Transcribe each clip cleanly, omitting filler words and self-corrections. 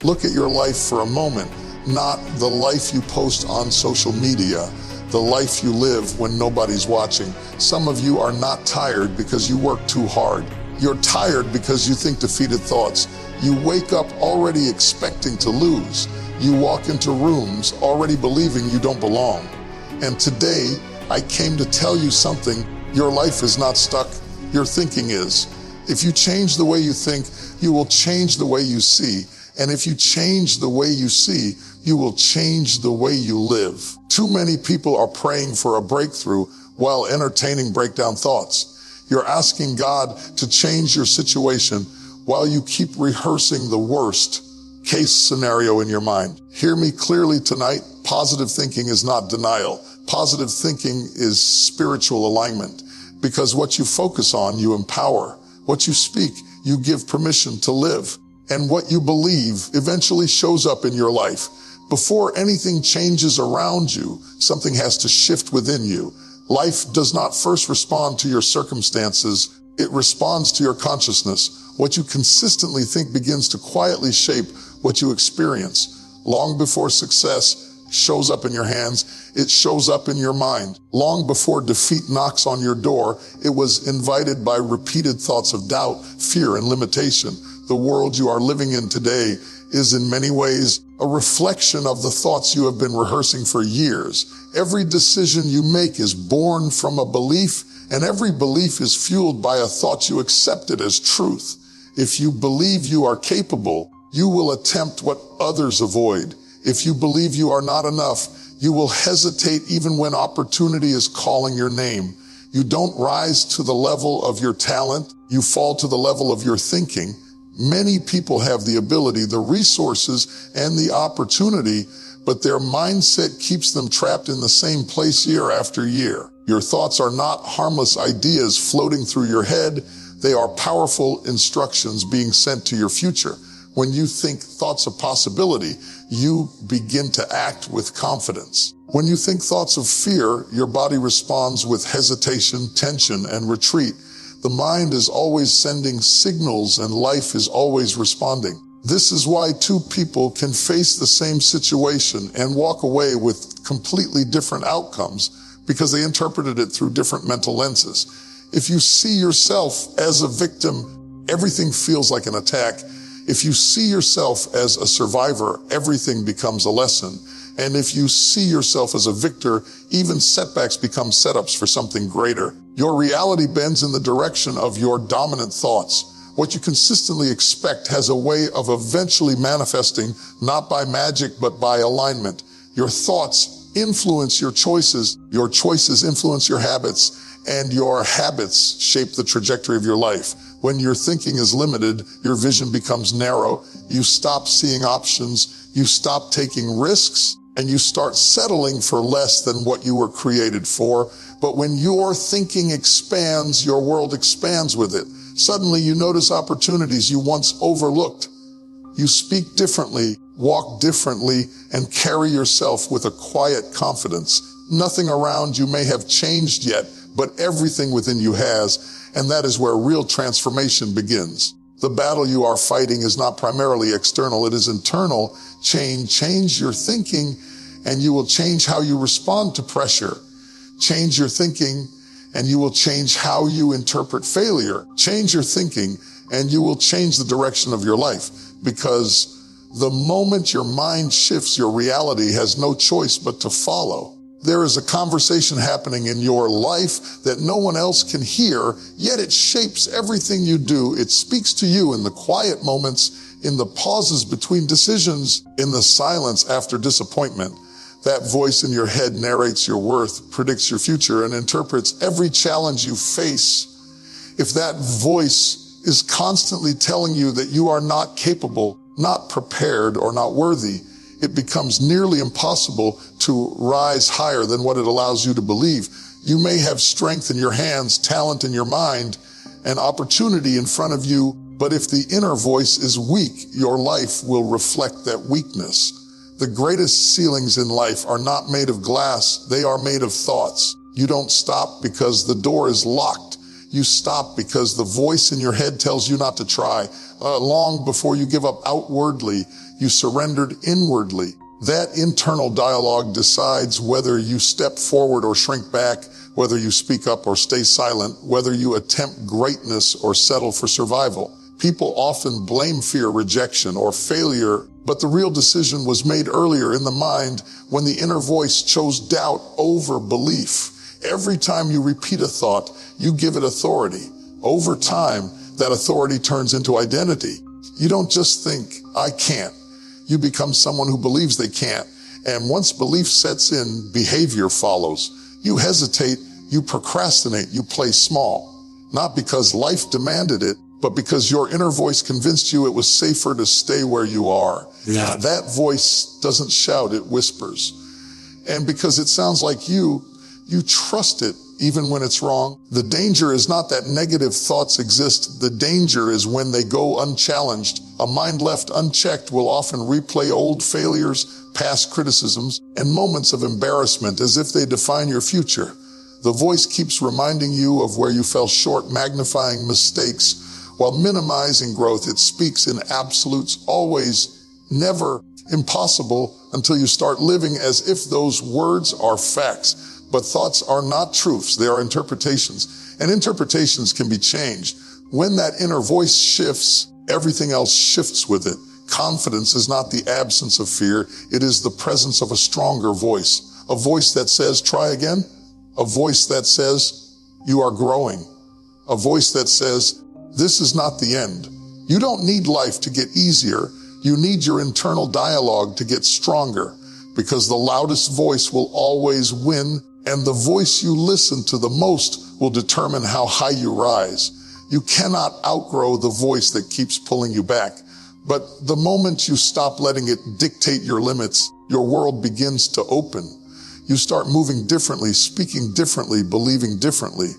Look at your life for a moment, not the life you post on social media, the life you live when nobody's watching. Some of you are not tired because you work too hard. You're tired because you think defeated thoughts. You wake up already expecting to lose. You walk into rooms already believing you don't belong. And today, I came to tell you something. Your life is not stuck. Your thinking is. If you change the way you think, you will change the way you see. And if you change the way you see, you will change the way you live. Too many people are praying for a breakthrough while entertaining breakdown thoughts. You're asking God to change your situation while you keep rehearsing the worst case scenario in your mind. Hear me clearly tonight. Positive thinking is not denial. Positive thinking is spiritual alignment, because what you focus on, you empower. What you speak, you give permission to live. And what you believe eventually shows up in your life. Before anything changes around you, something has to shift within you. Life does not first respond to your circumstances. It responds to your consciousness. What you consistently think begins to quietly shape what you experience. Long before success shows up in your hands, it shows up in your mind. Long before defeat knocks on your door, it was invited by repeated thoughts of doubt, fear, and limitation. The world you are living in today is in many ways a reflection of the thoughts you have been rehearsing for years. Every decision you make is born from a belief, and every belief is fueled by a thought you accepted as truth. If you believe you are capable, you will attempt what others avoid. If you believe you are not enough, you will hesitate even when opportunity is calling your name. You don't rise to the level of your talent, you fall to the level of your thinking. Many people have the ability, the resources, and the opportunity, but their mindset keeps them trapped in the same place year after year. Your thoughts are not harmless ideas floating through your head. They are powerful instructions being sent to your future. When you think thoughts of possibility, you begin to act with confidence. When you think thoughts of fear, your body responds with hesitation, tension, and retreat. The mind is always sending signals and life is always responding. This is why two people can face the same situation and walk away with completely different outcomes, because they interpreted it through different mental lenses. If you see yourself as a victim, everything feels like an attack. If you see yourself as a survivor, everything becomes a lesson. And if you see yourself as a victor, even setbacks become setups for something greater. Your reality bends in the direction of your dominant thoughts. What you consistently expect has a way of eventually manifesting, not by magic, but by alignment. Your thoughts influence your choices influence your habits, and your habits shape the trajectory of your life. When your thinking is limited, your vision becomes narrow. You stop seeing options, you stop taking risks, and you start settling for less than what you were created for. But when your thinking expands, your world expands with it. Suddenly you notice opportunities you once overlooked. You speak differently, walk differently, and carry yourself with a quiet confidence. Nothing around you may have changed yet, but everything within you has. And that is where real transformation begins. The battle you are fighting is not primarily external, it is internal. Change your thinking, and you will change how you respond to pressure. Change your thinking, and you will change how you interpret failure. Change your thinking, and you will change the direction of your life. Because the moment your mind shifts, your reality has no choice but to follow. There is a conversation happening in your life that no one else can hear, yet it shapes everything you do. It speaks to you in the quiet moments, in the pauses between decisions, in the silence after disappointment. That voice in your head narrates your worth, predicts your future, and interprets every challenge you face. If that voice is constantly telling you that you are not capable, not prepared, or not worthy, it becomes nearly impossible to rise higher than what it allows you to believe. You may have strength in your hands, talent in your mind, and opportunity in front of you, but if the inner voice is weak, your life will reflect that weakness. The greatest ceilings in life are not made of glass, they are made of thoughts. You don't stop because the door is locked. You stop because the voice in your head tells you not to try. Long before you give up outwardly, You surrendered inwardly. That internal dialogue decides whether you step forward or shrink back, whether you speak up or stay silent, whether you attempt greatness or settle for survival. People often blame fear, rejection, or failure, but the real decision was made earlier in the mind when the inner voice chose doubt over belief. Every time you repeat a thought, you give it authority. Over time, that authority turns into identity. You don't just think, I can't. You become someone who believes they can't. And once belief sets in, behavior follows. You hesitate, you procrastinate, you play small. Not because life demanded it, but because your inner voice convinced you it was safer to stay where you are. Yeah. That voice doesn't shout, it whispers. And because it sounds like you trust it even when it's wrong. The danger is not that negative thoughts exist. The danger is when they go unchallenged. A mind left unchecked will often replay old failures, past criticisms, and moments of embarrassment as if they define your future. The voice keeps reminding you of where you fell short, magnifying mistakes while minimizing growth. It speaks in absolutes, always, never, impossible, until you start living as if those words are facts. But thoughts are not truths, they are interpretations. And interpretations can be changed. When that inner voice shifts, everything else shifts with it. Confidence is not the absence of fear, it is the presence of a stronger voice. A voice that says, try again. A voice that says, you are growing. A voice that says, this is not the end. You don't need life to get easier. You need your internal dialogue to get stronger, because the loudest voice will always win, and the voice you listen to the most will determine how high you rise. You cannot outgrow the voice that keeps pulling you back. But the moment you stop letting it dictate your limits, your world begins to open. You start moving differently, speaking differently, believing differently.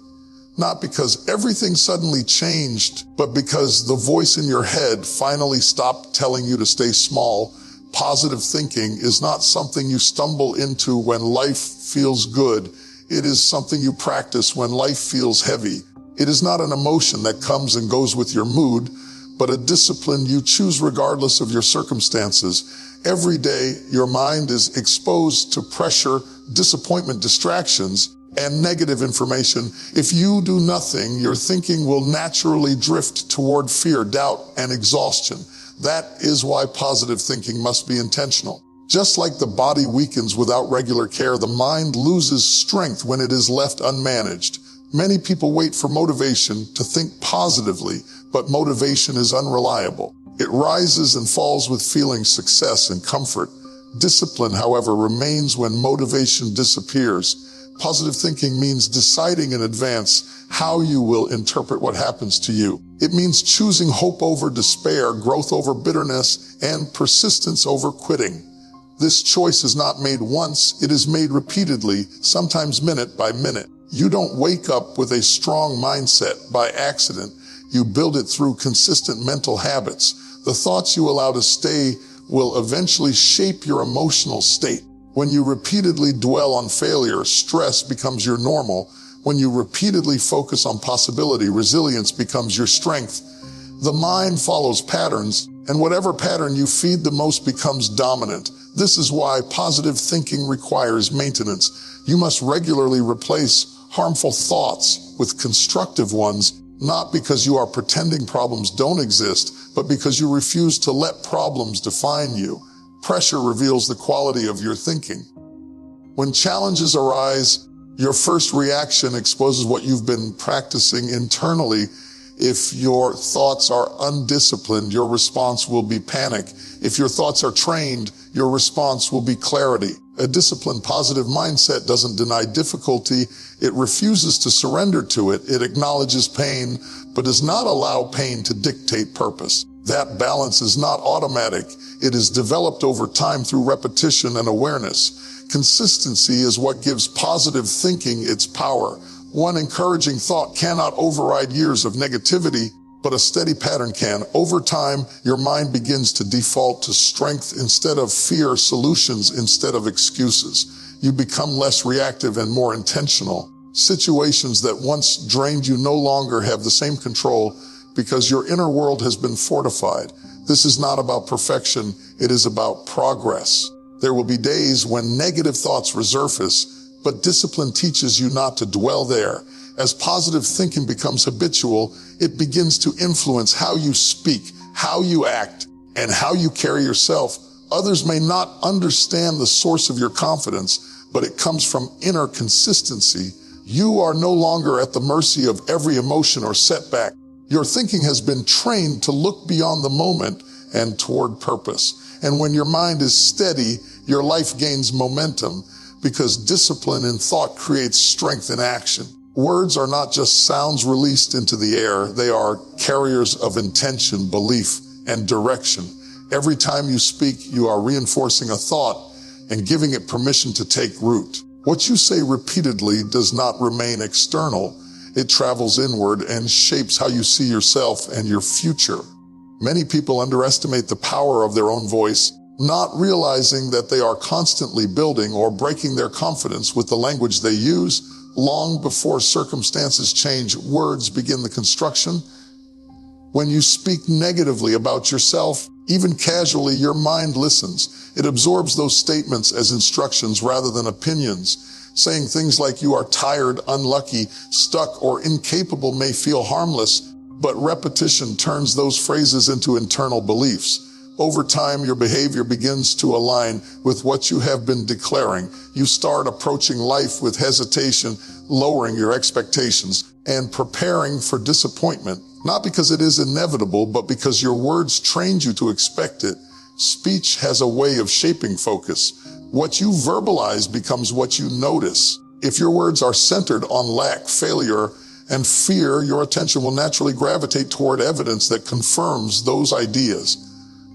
Not because everything suddenly changed, but because the voice in your head finally stopped telling you to stay small. Positive thinking is not something you stumble into when life feels good. It is something you practice when life feels heavy. It is not an emotion that comes and goes with your mood, but a discipline you choose regardless of your circumstances. Every day, your mind is exposed to pressure, disappointment, distractions, and negative information. If you do nothing, your thinking will naturally drift toward fear, doubt, and exhaustion. That is why positive thinking must be intentional. Just like the body weakens without regular care, the mind loses strength when it is left unmanaged. Many people wait for motivation to think positively, but motivation is unreliable. It rises and falls with feeling success and comfort. Discipline, however, remains when motivation disappears. Positive thinking means deciding in advance how you will interpret what happens to you. It means choosing hope over despair, growth over bitterness, and persistence over quitting. This choice is not made once, it is made repeatedly, sometimes minute by minute. You don't wake up with a strong mindset by accident. You build it through consistent mental habits. The thoughts you allow to stay will eventually shape your emotional state. When you repeatedly dwell on failure, stress becomes your normal. When you repeatedly focus on possibility, resilience becomes your strength. The mind follows patterns, and whatever pattern you feed the most becomes dominant. This is why positive thinking requires maintenance. You must regularly replace harmful thoughts with constructive ones, not because you are pretending problems don't exist, but because you refuse to let problems define you. Pressure reveals the quality of your thinking. When challenges arise, your first reaction exposes what you've been practicing internally. If your thoughts are undisciplined, your response will be panic. If your thoughts are trained, your response will be clarity. A disciplined, positive mindset doesn't deny difficulty. It refuses to surrender to it. It acknowledges pain, but does not allow pain to dictate purpose. That balance is not automatic. It is developed over time through repetition and awareness. Consistency is what gives positive thinking its power. One encouraging thought cannot override years of negativity, but a steady pattern can. Over time, your mind begins to default to strength instead of fear, solutions instead of excuses. You become less reactive and more intentional. Situations that once drained you no longer have the same control because your inner world has been fortified. This is not about perfection, it is about progress. There will be days when negative thoughts resurface, but discipline teaches you not to dwell there. As positive thinking becomes habitual, it begins to influence how you speak, how you act, and how you carry yourself. Others may not understand the source of your confidence, but it comes from inner consistency. You are no longer at the mercy of every emotion or setback. Your thinking has been trained to look beyond the moment and toward purpose. And when your mind is steady, your life gains momentum because discipline in thought creates strength in action. Words are not just sounds released into the air. They are carriers of intention, belief, and direction. Every time you speak, you are reinforcing a thought and giving it permission to take root. What you say repeatedly does not remain external. It travels inward and shapes how you see yourself and your future. Many people underestimate the power of their own voice, not realizing that they are constantly building or breaking their confidence with the language they use. Long before circumstances change, words begin the construction. When you speak negatively about yourself, even casually, your mind listens. It absorbs those statements as instructions rather than opinions. Saying things like you are tired, unlucky, stuck, or incapable may feel harmless, but repetition turns those phrases into internal beliefs. Over time, your behavior begins to align with what you have been declaring. You start approaching life with hesitation, lowering your expectations, and preparing for disappointment, not because it is inevitable, but because your words trained you to expect it. Speech has a way of shaping focus. What you verbalize becomes what you notice. If your words are centered on lack, failure, and fear, your attention will naturally gravitate toward evidence that confirms those ideas.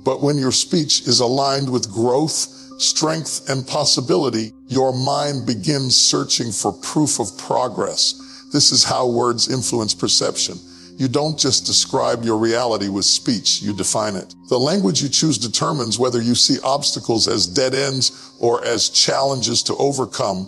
But when your speech is aligned with growth, strength, and possibility, your mind begins searching for proof of progress. This is how words influence perception. You don't just describe your reality with speech, you define it. The language you choose determines whether you see obstacles as dead ends or as challenges to overcome.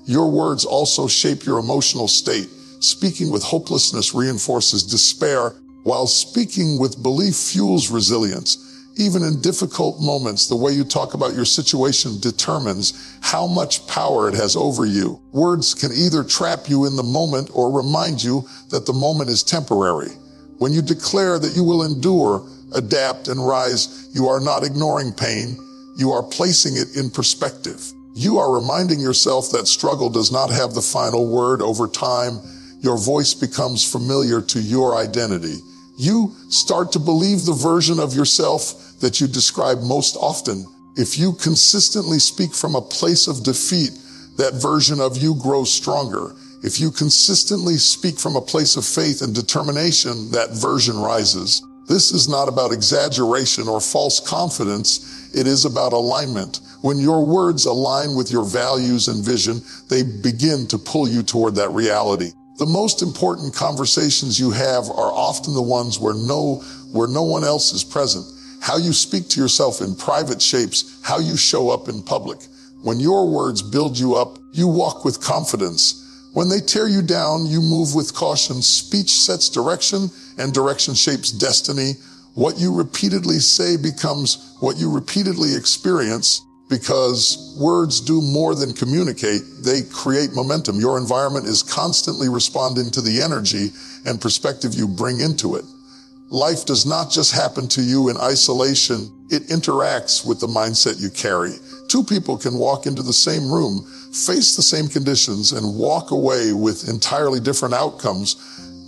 Your words also shape your emotional state. Speaking with hopelessness reinforces despair, while speaking with belief fuels resilience. Even in difficult moments, the way you talk about your situation determines how much power it has over you. Words can either trap you in the moment or remind you that the moment is temporary. When you declare that you will endure, adapt, and rise, you are not ignoring pain. You are placing it in perspective. You are reminding yourself that struggle does not have the final word. Over time, your voice becomes familiar to your identity. You start to believe the version of yourself that you describe most often. If you consistently speak from a place of defeat, that version of you grows stronger. If you consistently speak from a place of faith and determination, that version rises. This is not about exaggeration or false confidence. It is about alignment. When your words align with your values and vision, they begin to pull you toward that reality. The most important conversations you have are often the ones where no one else is present. How you speak to yourself in private shapes how you show up in public. When your words build you up, you walk with confidence. When they tear you down, you move with caution. Speech sets direction, and direction shapes destiny. What you repeatedly say becomes what you repeatedly experience, because words do more than communicate. They create momentum. Your environment is constantly responding to the energy and perspective you bring into it. Life does not just happen to you in isolation. It interacts with the mindset you carry. Two people can walk into the same room, face the same conditions, and walk away with entirely different outcomes,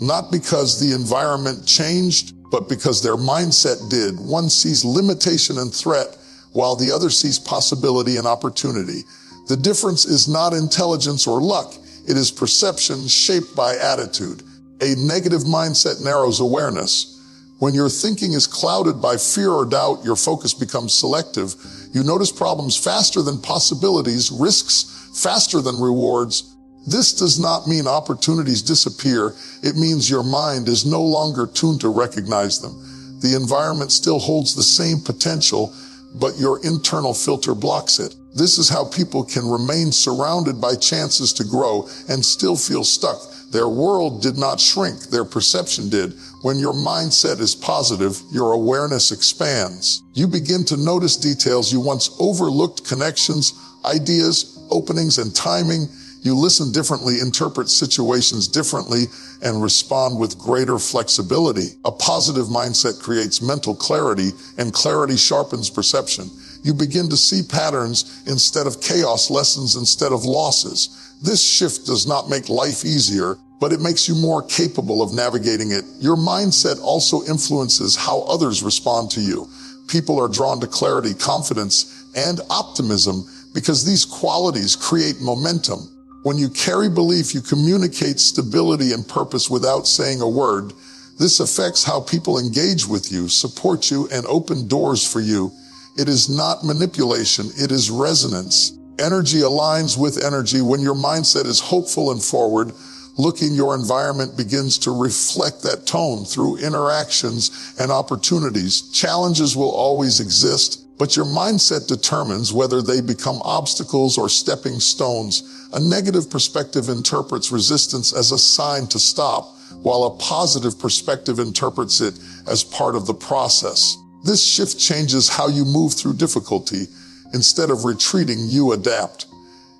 not because the environment changed, but because their mindset did. One sees limitation and threat, while the other sees possibility and opportunity. The difference is not intelligence or luck. It is perception shaped by attitude. A negative mindset narrows awareness. When your thinking is clouded by fear or doubt, your focus becomes selective. You notice problems faster than possibilities, risks faster than rewards. This does not mean opportunities disappear. It means your mind is no longer tuned to recognize them. The environment still holds the same potential, but your internal filter blocks it. This is how people can remain surrounded by chances to grow and still feel stuck. Their world did not shrink, their perception did. When your mindset is positive, your awareness expands. You begin to notice details you once overlooked: connections, ideas, openings, and timing. You listen differently, interpret situations differently, and respond with greater flexibility. A positive mindset creates mental clarity, and clarity sharpens perception. You begin to see patterns instead of chaos, lessons instead of losses. This shift does not make life easier, but it makes you more capable of navigating it. Your mindset also influences how others respond to you. People are drawn to clarity, confidence, and optimism because these qualities create momentum. When you carry belief, you communicate stability and purpose without saying a word. This affects how people engage with you, support you, and open doors for you. It is not manipulation, it is resonance. Energy aligns with energy. When your mindset is hopeful and forward looking, your environment begins to reflect that tone through interactions and opportunities. Challenges will always exist, but your mindset determines whether they become obstacles or stepping stones. A negative perspective interprets resistance as a sign to stop, while a positive perspective interprets it as part of the process. This shift changes how you move through difficulty. Instead of retreating, you adapt.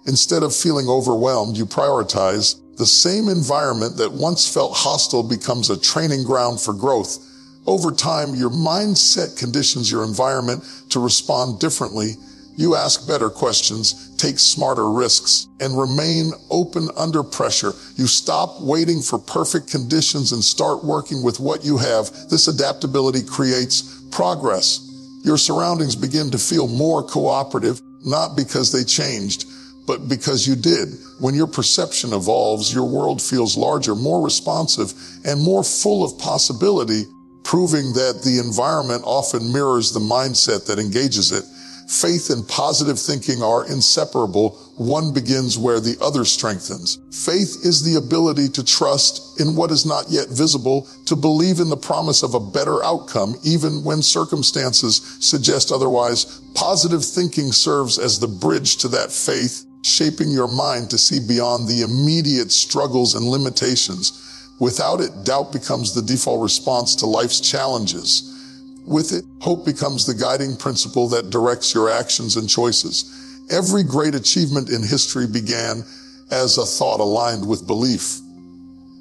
Instead of feeling overwhelmed, you prioritize. The same environment that once felt hostile becomes a training ground for growth. Over time, your mindset conditions your environment to respond differently. You ask better questions, take smarter risks, and remain open under pressure. You stop waiting for perfect conditions and start working with what you have. This adaptability creates progress. Your surroundings begin to feel more cooperative, not because they changed, but because you did. When your perception evolves, your world feels larger, more responsive, and more full of possibility, proving that the environment often mirrors the mindset that engages it. Faith and positive thinking are inseparable. One begins where the other strengthens. Faith is the ability to trust in what is not yet visible, to believe in the promise of a better outcome, even when circumstances suggest otherwise. Positive thinking serves as the bridge to that faith, shaping your mind to see beyond the immediate struggles and limitations. Without it, doubt becomes the default response to life's challenges. With it, hope becomes the guiding principle that directs your actions and choices. Every great achievement in history began as a thought aligned with belief,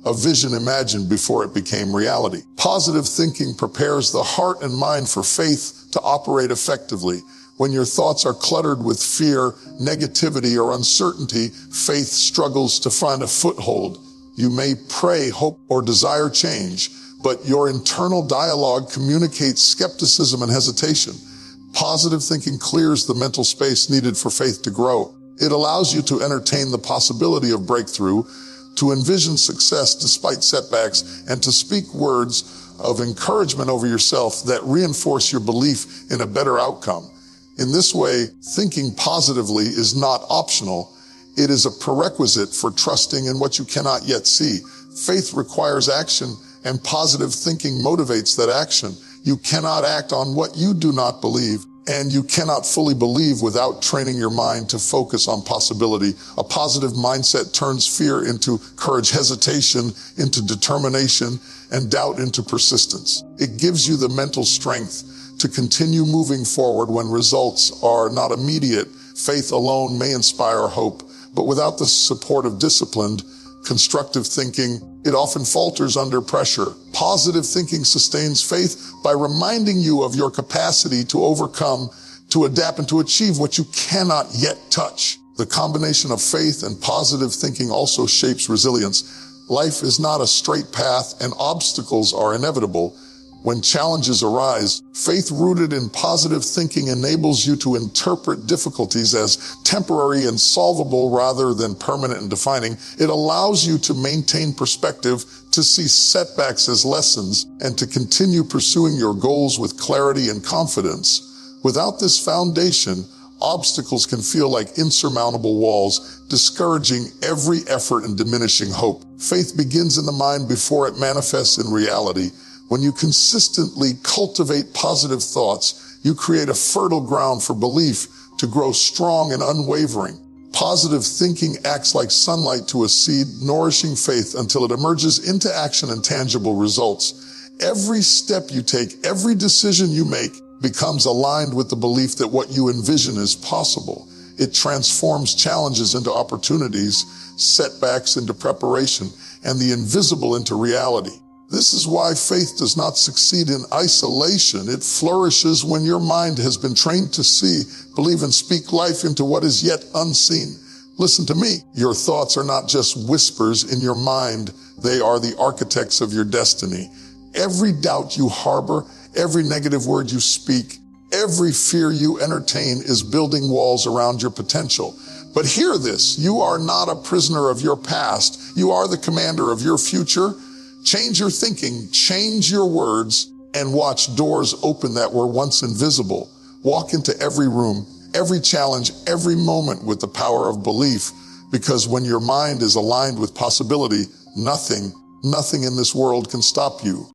a vision imagined before it became reality. Positive thinking prepares the heart and mind for faith to operate effectively. When your thoughts are cluttered with fear, negativity, or uncertainty, faith struggles to find a foothold. You may pray, hope, or desire change, but your internal dialogue communicates skepticism and hesitation. Positive thinking clears the mental space needed for faith to grow. It allows you to entertain the possibility of breakthrough, to envision success despite setbacks, and to speak words of encouragement over yourself that reinforce your belief in a better outcome. In this way, thinking positively is not optional. It is a prerequisite for trusting in what you cannot yet see. Faith requires action, and positive thinking motivates that action. You cannot act on what you do not believe, and you cannot fully believe without training your mind to focus on possibility. A positive mindset turns fear into courage, hesitation into determination, and doubt into persistence. It gives you the mental strength to continue moving forward when results are not immediate. Faith alone may inspire hope, but without the support of disciplined, constructive thinking, it often falters under pressure. Positive thinking sustains faith by reminding you of your capacity to overcome, to adapt, and to achieve what you cannot yet touch. The combination of faith and positive thinking also shapes resilience. Life is not a straight path, and obstacles are inevitable. When challenges arise, faith rooted in positive thinking enables you to interpret difficulties as temporary and solvable rather than permanent and defining. It allows you to maintain perspective, to see setbacks as lessons, and to continue pursuing your goals with clarity and confidence. Without this foundation, obstacles can feel like insurmountable walls, discouraging every effort and diminishing hope. Faith begins in the mind before it manifests in reality. When you consistently cultivate positive thoughts, You create a fertile ground for belief to grow strong and unwavering. Positive thinking acts like sunlight to a seed, nourishing faith until it emerges into action and tangible results. Every step you take, every decision you make becomes aligned with the belief that what you envision is possible. It transforms challenges into opportunities, setbacks into preparation, and the invisible into reality. This is why faith does not succeed in isolation. It flourishes when your mind has been trained to see, believe, and speak life into what is yet unseen. Listen to me. Your thoughts are not just whispers in your mind. They are the architects of your destiny. Every doubt you harbor, every negative word you speak, every fear you entertain is building walls around your potential. But hear this, you are not a prisoner of your past. You are the commander of your future. Change your thinking, change your words, and watch doors open that were once invisible. Walk into every room, every challenge, every moment with the power of belief, because when your mind is aligned with possibility, nothing in this world can stop you.